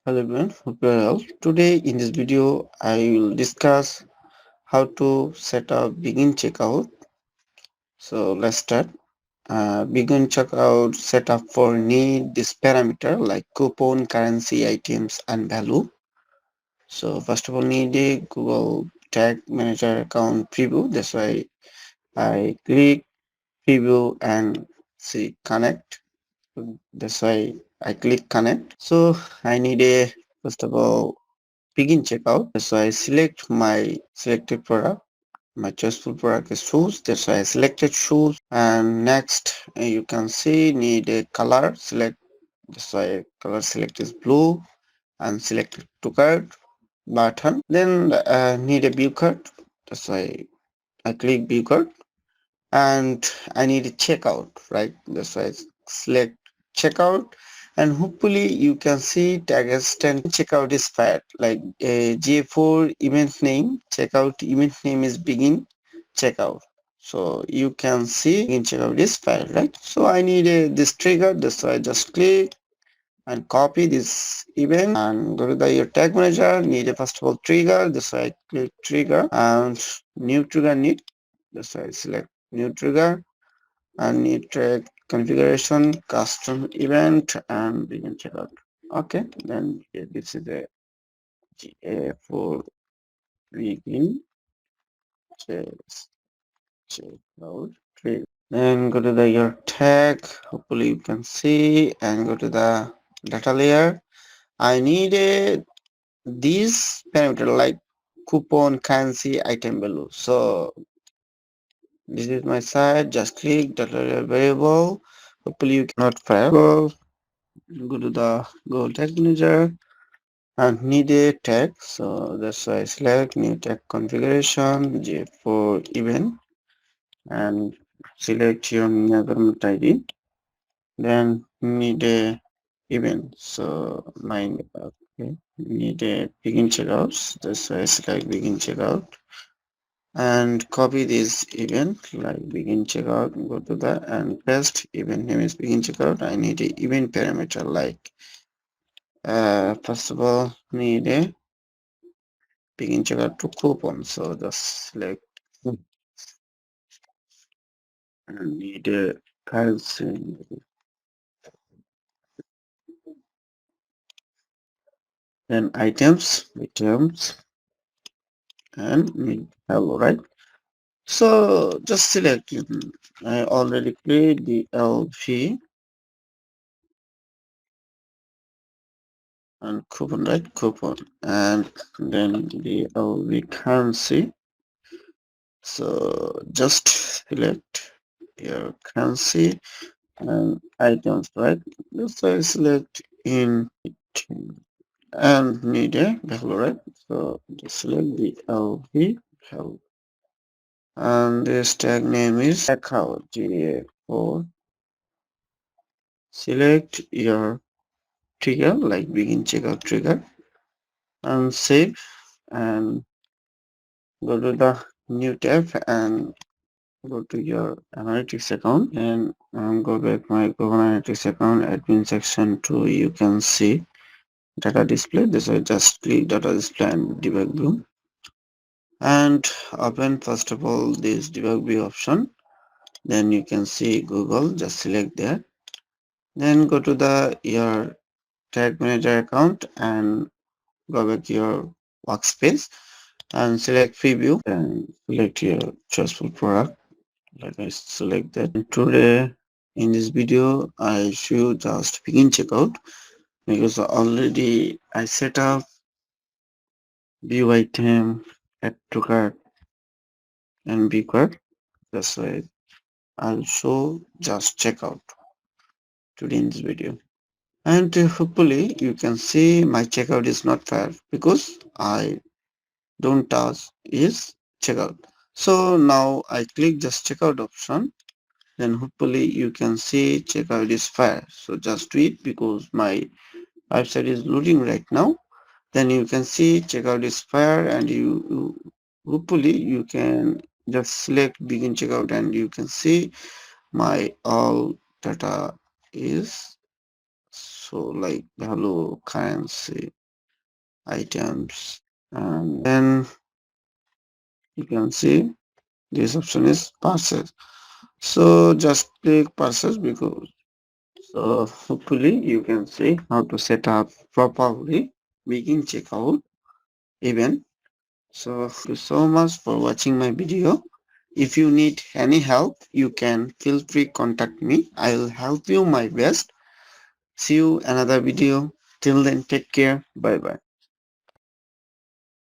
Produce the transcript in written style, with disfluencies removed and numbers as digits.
Hello everyone, hope you are well. Today in this video I will discuss how to set up begin checkout. So let's start. Begin checkout setup for need this parameter like coupon, currency, items and value. So first of all need a Google Tag Manager account preview. That's why I click preview and see connect. That's why I click connect. So I need a first of all begin checkout. So I select my selected product. My choiceful product is shoes. That's why I selected shoes. And next, you can see need a color. Select. That's why color select is blue and select to cart button. Then need a view cart. That's why I click view cart. And I need a checkout, right? That's why I select checkout, and hopefully you can see tag assistant checkout is fired like a J4 event name. Checkout event name is begin checkout. So you can see begin checkout is fired, right? So I need this trigger. That's why I just click and copy this event and go to your tag manager. Need a first of all trigger. That's why I click trigger and new trigger need. That's why I select new trigger and need track configuration, custom event and begin checkout. Okay, then this is the GA for begin checkout trigger. Then go to your tag. Hopefully you can see and go to the data layer. I need a these parameter like coupon, currency, item value. So this is my site. Just click data variable. Hopefully you cannot fire. Go to the Google Tag Manager and need a tag. So that's why I select new tag configuration J for event and select your government ID. Then need a event. So mine okay. Need a begin checkout. That's why I select begin checkout and copy this event like begin checkout. Go to the and paste event name is begin checkout. I need a event parameter like first of all need a begin checkout to coupon. So just select and need a currency then items and need hello, right? So just select I already create the LP and coupon, right? Coupon and then the LV currency. So just select your currency and items, right? Just I select in and need a value, right? So just select the LV value. And this tag name is account GA4. Select your trigger like begin checkout trigger and save and go to the new tab and go to your analytics account and go back my Google Analytics account admin section 2. You can see data display. This I just click data display and debug view and open first of all this debug view option. Then you can see Google. Just select that. Then go to the your tag manager account and go back to your workspace and select preview and select your choiceful product. Like I select that. And today in this video I show just begin checkout because already I set up view item, add to cart and B cart. That's why I'll show just checkout today in this video. And hopefully you can see my checkout is not fair because I don't touch is checkout. So now I click just checkout option, then hopefully you can see checkout is fair. So just do it because my website is loading right now. Then you can see checkout is fair and you hopefully you can just select begin checkout and you can see my all data is so like hello currency items, and then you can see this option is purchase. So just click purchase because so hopefully you can see how to set up properly begin checkout event. So thank you so much for watching my video. If you need any help, you can feel free contact me. I will help you my best. See you another video. Till then, take care. Bye bye.